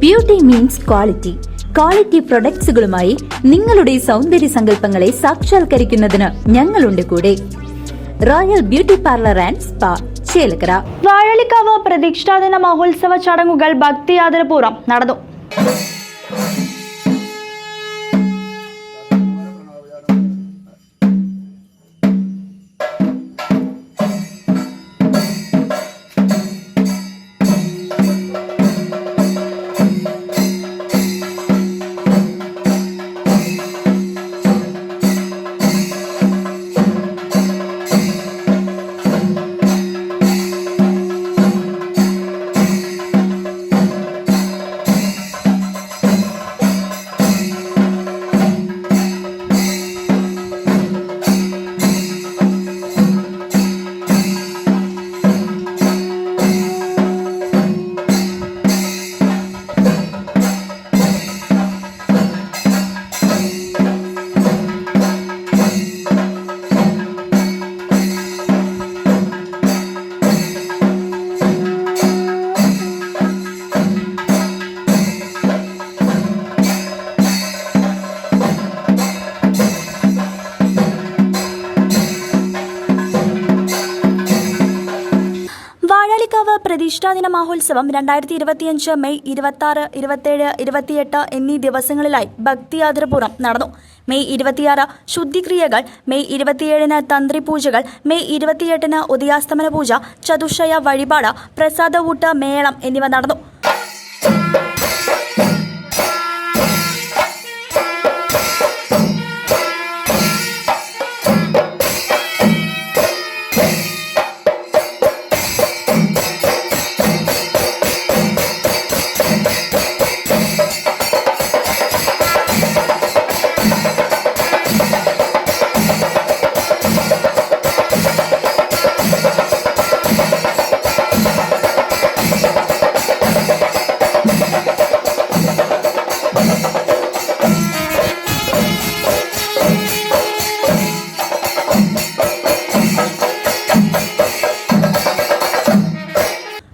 Beauty means quality. Quality പ്രൊഡക്ട്സുകളുമായി നിങ്ങളുടെ സൗന്ദര്യ സങ്കല്പങ്ങളെ സാക്ഷാത്കരിക്കുന്നതിന് ഞങ്ങളുണ്ട് കൂടെ. Royal beauty parlour and spa, Chelakkara. Vazhalikkavu പ്രതിഷ്ഠാദിന മഹോത്സവ ചടങ്ങുകൾ ഭക്തിയാദരപൂർവ്വം നടന്നു. വാഴലിക്കാവ് പ്രതിഷ്ഠാദിന മഹോത്സവം 2025 മെയ് 26, 27, 28 എന്നീ ദിവസങ്ങളിലായി ഭക്തിയാദരപൂർവ്വം നടന്നു. മെയ് 26 ശുദ്ധിക്രിയകൾ, മെയ് 27 തന്ത്രിപൂജകൾ, മെയ് 28 ഉദയാസ്തമന പൂജ, ചതുഷയ വഴിപാട്, പ്രസാദവൂട്ട്, മേളം എന്നിവ നടന്നു.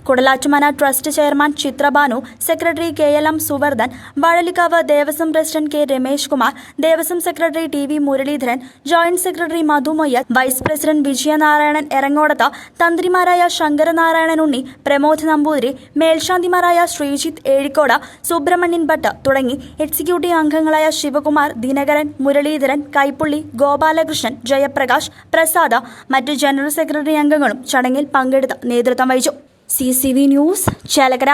Kudalattumana trust chairman Chithrabhanu, secretary KLM Suvardhan, Vazhalikkavu Devaswom president K Ramesh Kumar, Devaswom secretary TV Muraleedharan, joint secretary Madhu Moyyal, vice president Vijayanarayanan Erangodath, തന്ത്രിമാരായ ശങ്കരനാരായണൻ ഉണ്ണി, പ്രമോദ് നമ്പൂതിരി, മേൽശാന്തിമാരായ ശ്രീജിത്ത് ഏഴിക്കോട്, സുബ്രഹ്മണ്യൻ ഭട്ട് തുടങ്ങി എക്സിക്യൂട്ടീവ് അംഗങ്ങളായ ശിവകുമാർ, ദിനകരൻ, മുരളീധരൻ, കൈപ്പുള്ളി, ഗോപാലകൃഷ്ണൻ, ജയപ്രകാശ്, പ്രസാദ്, മറ്റ് ജനറൽ സെക്രട്ടറി അംഗങ്ങളും ചടങ്ങിൽ പങ്കെടുത്ത് നേതൃത്വം വഹിച്ചു. CCV news, Chelakkara.